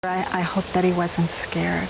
I hope that he wasn't scared,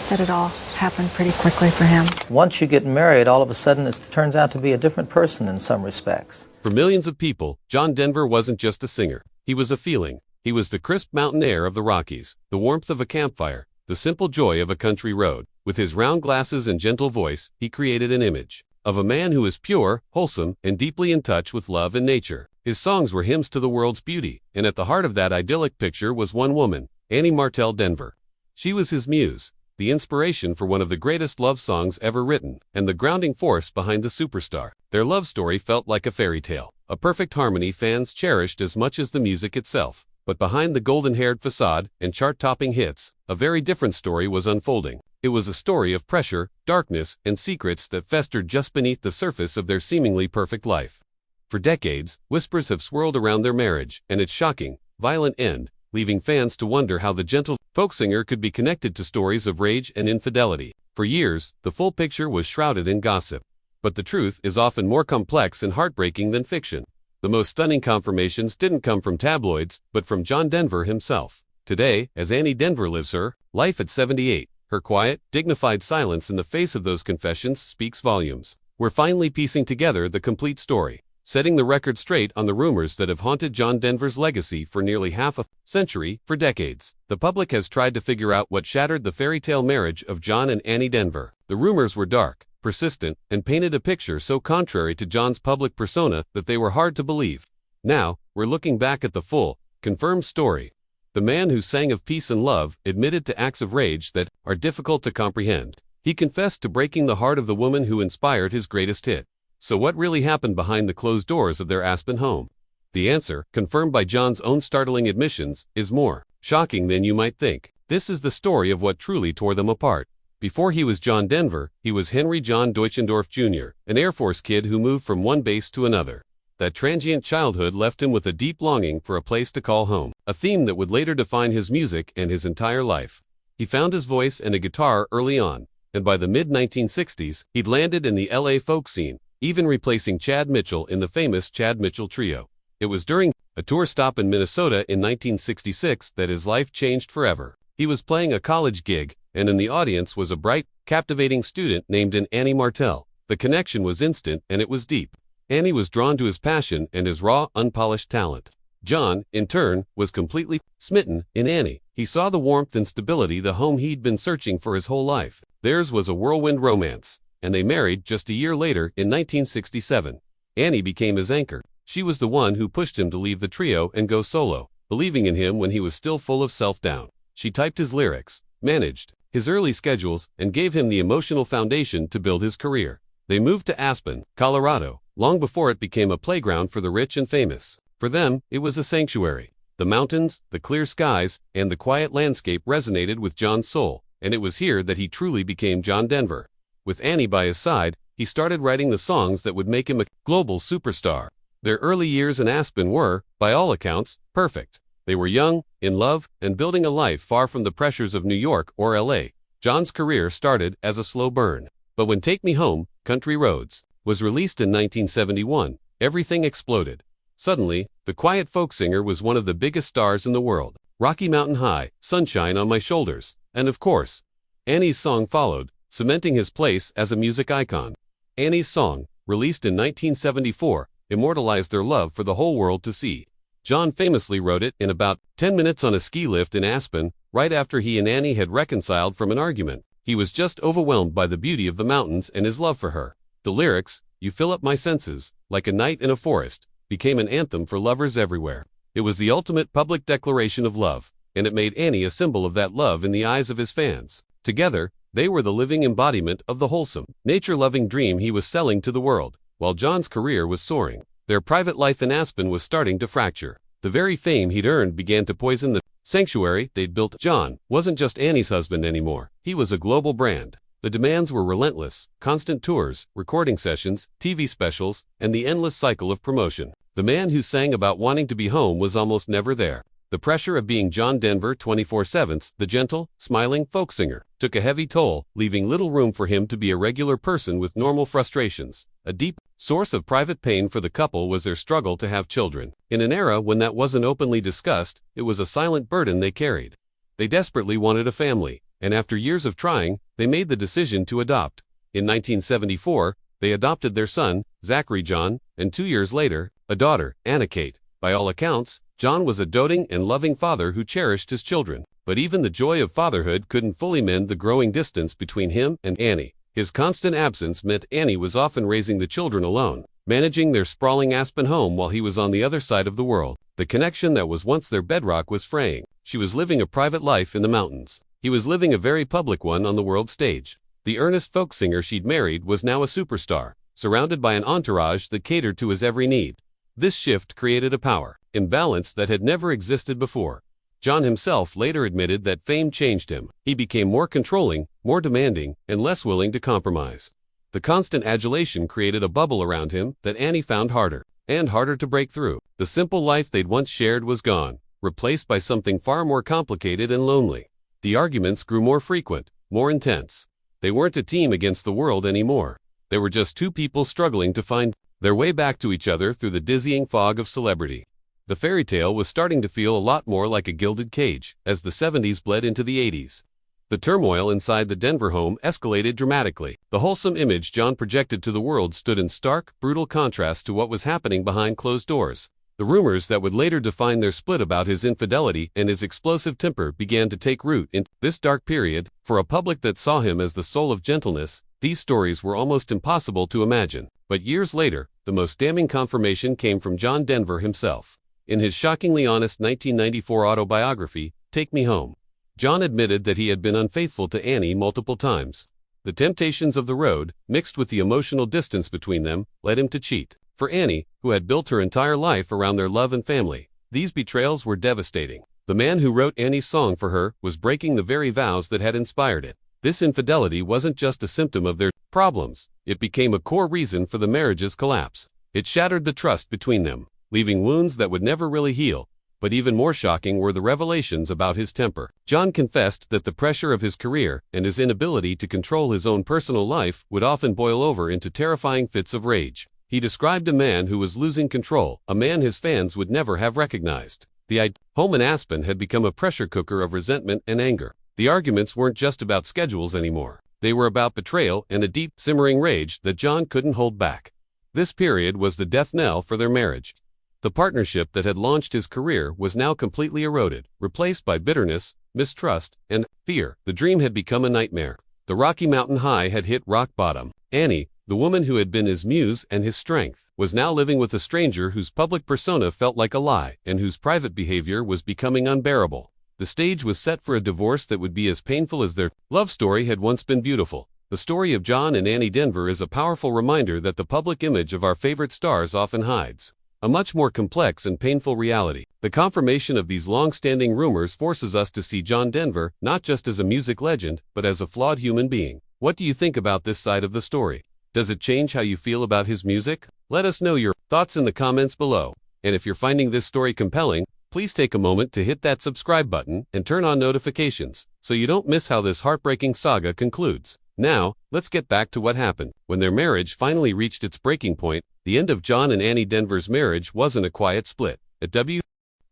that it all happened pretty quickly for him. Once you get married, all of a sudden it turns out to be a different person in some respects. For millions of people, John Denver wasn't just a singer. He was a feeling. He was the crisp mountain air of the Rockies, the warmth of a campfire, the simple joy of a country road. With his round glasses and gentle voice, he created an image of a man who is pure, wholesome, and deeply in touch with love and nature. His songs were hymns to the world's beauty, and at the heart of that idyllic picture was one woman, Annie Martell Denver. She was his muse, the inspiration for one of the greatest love songs ever written, and the grounding force behind the superstar. Their love story felt like a fairy tale, a perfect harmony fans cherished as much as the music itself. But behind the golden-haired facade and chart-topping hits, a very different story was unfolding. It was a story of pressure, darkness, and secrets that festered just beneath the surface of their seemingly perfect life. For decades, whispers have swirled around their marriage and its shocking, violent end, leaving fans to wonder how the gentle folk singer could be connected to stories of rage and infidelity. For years, the full picture was shrouded in gossip. But the truth is often more complex and heartbreaking than fiction. The most stunning confirmations didn't come from tabloids, but from John Denver himself. Today, as Annie Denver lives her life at 78, her quiet, dignified silence in the face of those confessions speaks volumes. We're finally piecing together the complete story, setting the record straight on the rumors that have haunted John Denver's legacy for nearly half a century. For decades, the public has tried to figure out what shattered the fairy tale marriage of John and Annie Denver. The rumors were dark, persistent, and painted a picture so contrary to John's public persona that they were hard to believe. Now, we're looking back at the full, confirmed story. The man who sang of peace and love admitted to acts of rage that are difficult to comprehend. He confessed to breaking the heart of the woman who inspired his greatest hit. So what really happened behind the closed doors of their Aspen home? The answer, confirmed by John's own startling admissions, is more shocking than you might think. This is the story of what truly tore them apart. Before he was John Denver, he was Henry John Deutschendorf Jr., an Air Force kid who moved from one base to another. That transient childhood left him with a deep longing for a place to call home, a theme that would later define his music and his entire life. He found his voice and a guitar early on, and by the mid-1960s, he'd landed in the LA folk scene, even replacing Chad Mitchell in the famous Chad Mitchell Trio. It was during a tour stop in Minnesota in 1966 that his life changed forever. He was playing a college gig, and in the audience was a bright, captivating student named Annie Martell. The connection was instant and it was deep. Annie was drawn to his passion and his raw, unpolished talent. John, in turn, was completely smitten in Annie. He saw the warmth and stability, the home he'd been searching for his whole life. Theirs was a whirlwind romance, and they married just a year later in 1967. Annie became his anchor. She was the one who pushed him to leave the trio and go solo, believing in him when he was still full of self-doubt. She typed his lyrics, managed his early schedules, and gave him the emotional foundation to build his career. They moved to Aspen, Colorado, long before it became a playground for the rich and famous. For them, it was a sanctuary. The mountains, the clear skies, and the quiet landscape resonated with John's soul, and it was here that he truly became John Denver. With Annie by his side, he started writing the songs that would make him a global superstar. Their early years in Aspen were, by all accounts, perfect. They were young, in love, and building a life far from the pressures of New York or LA. John's career started as a slow burn. But when Take Me Home, Country Roads was released in 1971, everything exploded. Suddenly, the quiet folk singer was one of the biggest stars in the world. Rocky Mountain High, Sunshine on My Shoulders, and of course, Annie's song followed, cementing his place as a music icon. Annie's song, released in 1974, immortalized their love for the whole world to see. John famously wrote it in about 10 minutes on a ski lift in Aspen, right after he and Annie had reconciled from an argument. He was just overwhelmed by the beauty of the mountains and his love for her. The lyrics, "You fill up my senses, like a night in a forest," became an anthem for lovers everywhere. It was the ultimate public declaration of love, and it made Annie a symbol of that love in the eyes of his fans. Together, they were the living embodiment of the wholesome, nature-loving dream he was selling to the world. While John's career was soaring, their private life in Aspen was starting to fracture. The very fame he'd earned began to poison the sanctuary they'd built. John wasn't just Annie's husband anymore. He was a global brand. The demands were relentless: constant tours, recording sessions, TV specials, and the endless cycle of promotion. The man who sang about wanting to be home was almost never there. The pressure of being John Denver 24/7, the gentle, smiling folk singer, took a heavy toll, leaving little room for him to be a regular person with normal frustrations. A deep source of private pain for the couple was their struggle to have children. In an era when that wasn't openly discussed, it was a silent burden they carried. They desperately wanted a family, and after years of trying, they made the decision to adopt. In 1974, they adopted their son, Zachary John, and 2 years later, a daughter, Anna Kate. By all accounts, John was a doting and loving father who cherished his children. But even the joy of fatherhood couldn't fully mend the growing distance between him and Annie. His constant absence meant Annie was often raising the children alone, managing their sprawling Aspen home while he was on the other side of the world. The connection that was once their bedrock was fraying. She was living a private life in the mountains. He was living a very public one on the world stage. The earnest folk singer she'd married was now a superstar, surrounded by an entourage that catered to his every need. This shift created a power imbalance that had never existed before. John himself later admitted that fame changed him. He became more controlling, more demanding, and less willing to compromise. The constant adulation created a bubble around him that Annie found harder and harder to break through. The simple life they'd once shared was gone, replaced by something far more complicated and lonely. The arguments grew more frequent, more intense. They weren't a team against the world anymore. They were just two people struggling to find their way back to each other through the dizzying fog of celebrity. The fairy tale was starting to feel a lot more like a gilded cage as the 70s bled into the 80s. The turmoil inside the Denver home escalated dramatically. The wholesome image John projected to the world stood in stark, brutal contrast to what was happening behind closed doors. The rumors that would later define their split about his infidelity and his explosive temper began to take root in this dark period. For a public that saw him as the soul of gentleness, these stories were almost impossible to imagine. But years later, the most damning confirmation came from John Denver himself. In his shockingly honest 1994 autobiography, Take Me Home, John admitted that he had been unfaithful to Annie multiple times. The temptations of the road, mixed with the emotional distance between them, led him to cheat. For Annie, who had built her entire life around their love and family, these betrayals were devastating. The man who wrote Annie's song for her was breaking the very vows that had inspired it. This infidelity wasn't just a symptom of their problems, it became a core reason for the marriage's collapse. It shattered the trust between them, leaving wounds that would never really heal. But even more shocking were the revelations about his temper. John confessed that the pressure of his career and his inability to control his own personal life would often boil over into terrifying fits of rage. He described a man who was losing control, a man his fans would never have recognized. The home in Aspen had become a pressure cooker of resentment and anger. The arguments weren't just about schedules anymore. They were about betrayal and a deep, simmering rage that John couldn't hold back. This period was the death knell for their marriage. The partnership that had launched his career was now completely eroded, replaced by bitterness, mistrust, and fear. The dream had become a nightmare. The Rocky Mountain High had hit rock bottom. Annie, the woman who had been his muse and his strength, was now living with a stranger whose public persona felt like a lie and whose private behavior was becoming unbearable. The stage was set for a divorce that would be as painful as their love story had once been beautiful. The story of John and Annie Denver is a powerful reminder that the public image of our favorite stars often hides a much more complex and painful reality. The confirmation of these long-standing rumors forces us to see John Denver not just as a music legend, but as a flawed human being. What do you think about this side of the story? Does it change how you feel about his music? Let us know your thoughts in the comments below. And if you're finding this story compelling, please take a moment to hit that subscribe button and turn on notifications so you don't miss how this heartbreaking saga concludes. Now, let's get back to what happened. When their marriage finally reached its breaking point, the end of John and Annie Denver's marriage wasn't a quiet split. At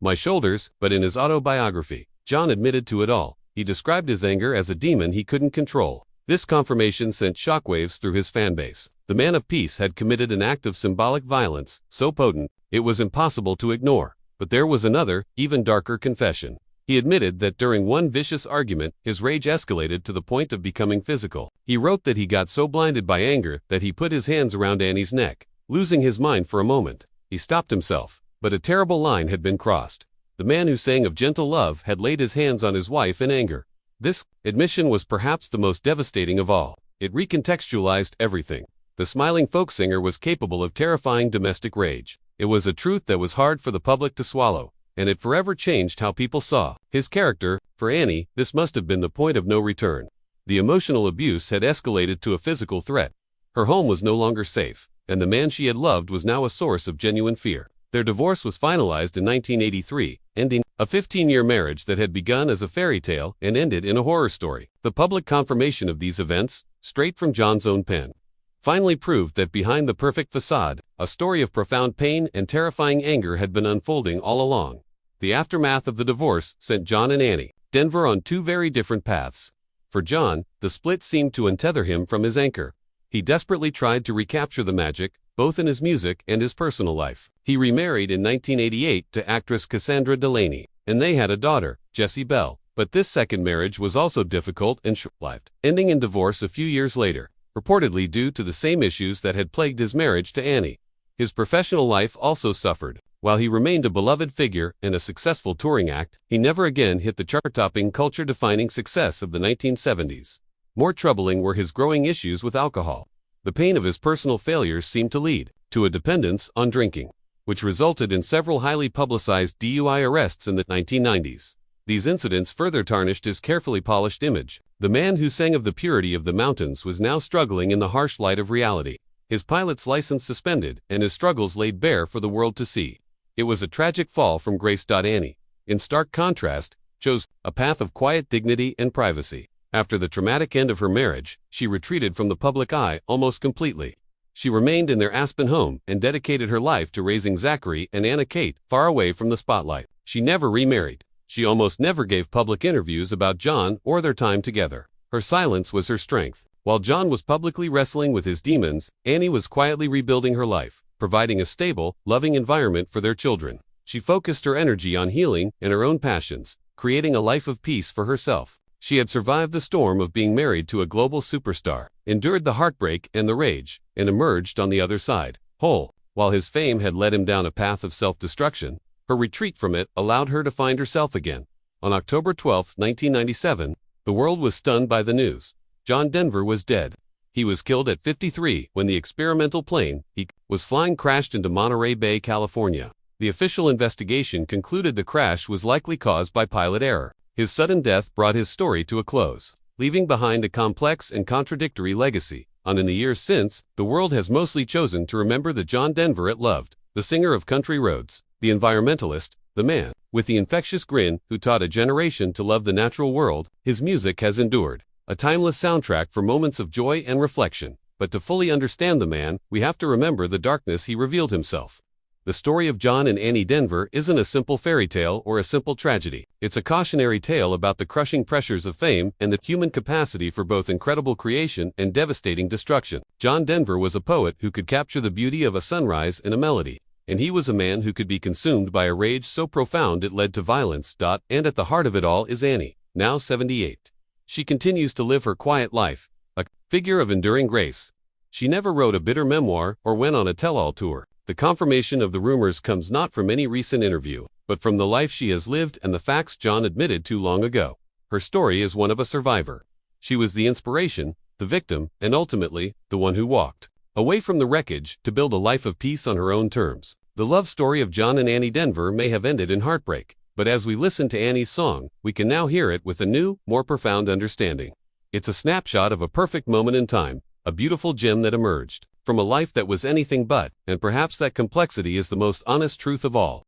my shoulders, but in his autobiography, John admitted to it all. He described his anger as a demon he couldn't control. This confirmation sent shockwaves through his fanbase. The man of peace had committed an act of symbolic violence, so potent, it was impossible to ignore. But there was another, even darker confession. He admitted that during one vicious argument, his rage escalated to the point of becoming physical. He wrote that he got so blinded by anger that he put his hands around Annie's neck. Losing his mind for a moment, he stopped himself, but a terrible line had been crossed. The man who sang of gentle love had laid his hands on his wife in anger. This admission was perhaps the most devastating of all. It recontextualized everything. The smiling folk singer was capable of terrifying domestic rage. It was a truth that was hard for the public to swallow, and it forever changed how people saw his character. For Annie, this must have been the point of no return. The emotional abuse had escalated to a physical threat. Her home was no longer safe, and the man she had loved was now a source of genuine fear. Their divorce was finalized in 1983, ending a 15-year marriage that had begun as a fairy tale and ended in a horror story. The public confirmation of these events, straight from John's own pen, finally proved that behind the perfect facade, a story of profound pain and terrifying anger had been unfolding all along. The aftermath of the divorce sent John and Annie Denver on two very different paths. For John, the split seemed to untether him from his anchor. He desperately tried to recapture the magic, both in his music and his personal life. He remarried in 1988 to actress Cassandra Delaney, and they had a daughter, Jessie Bell. But this second marriage was also difficult and short-lived, ending in divorce a few years later, reportedly due to the same issues that had plagued his marriage to Annie. His professional life also suffered. While he remained a beloved figure and a successful touring act, he never again hit the chart-topping, culture-defining success of the 1970s. More troubling were his growing issues with alcohol. The pain of his personal failures seemed to lead to a dependence on drinking, which resulted in several highly publicized DUI arrests in the 1990s. These incidents further tarnished his carefully polished image. The man who sang of the purity of the mountains was now struggling in the harsh light of reality. His pilot's license suspended, and his struggles laid bare for the world to see. It was a tragic fall from grace. Annie, in stark contrast, chose a path of quiet dignity and privacy. After the traumatic end of her marriage, she retreated from the public eye almost completely. She remained in their Aspen home and dedicated her life to raising Zachary and Anna Kate, far away from the spotlight. She never remarried. She almost never gave public interviews about John or their time together. Her silence was her strength. While John was publicly wrestling with his demons, Annie was quietly rebuilding her life, providing a stable, loving environment for their children. She focused her energy on healing and her own passions, creating a life of peace for herself. She had survived the storm of being married to a global superstar, endured the heartbreak and the rage, and emerged on the other side, whole. While his fame had led him down a path of self-destruction, her retreat from it allowed her to find herself again. On October 12, 1997, the world was stunned by the news. John Denver was dead. He was killed at 53 when the experimental plane he was flying crashed into Monterey Bay, California. The official investigation concluded the crash was likely caused by pilot error. His sudden death brought his story to a close, leaving behind a complex and contradictory legacy. In the years since, the world has mostly chosen to remember the John Denver it loved, the singer of country roads, the environmentalist, the man with the infectious grin who taught a generation to love the natural world. His music has endured, a timeless soundtrack for moments of joy and reflection. But to fully understand the man, we have to remember the darkness he revealed himself. The story of John and Annie Denver isn't a simple fairy tale or a simple tragedy. It's a cautionary tale about the crushing pressures of fame and the human capacity for both incredible creation and devastating destruction. John Denver was a poet who could capture the beauty of a sunrise in a melody, and he was a man who could be consumed by a rage so profound it led to violence. And at the heart of it all is Annie, now 78. She continues to live her quiet life, a figure of enduring grace. She never wrote a bitter memoir or went on a tell-all tour. The confirmation of the rumors comes not from any recent interview, but from the life she has lived and the facts John admitted to long ago. Her story is one of a survivor. She was the inspiration, the victim, and ultimately, the one who walked away from the wreckage to build a life of peace on her own terms. The love story of John and Annie Denver may have ended in heartbreak, but as we listen to Annie's song, we can now hear it with a new, more profound understanding. It's a snapshot of a perfect moment in time, a beautiful gem that emerged from a life that was anything but, and perhaps that complexity is the most honest truth of all.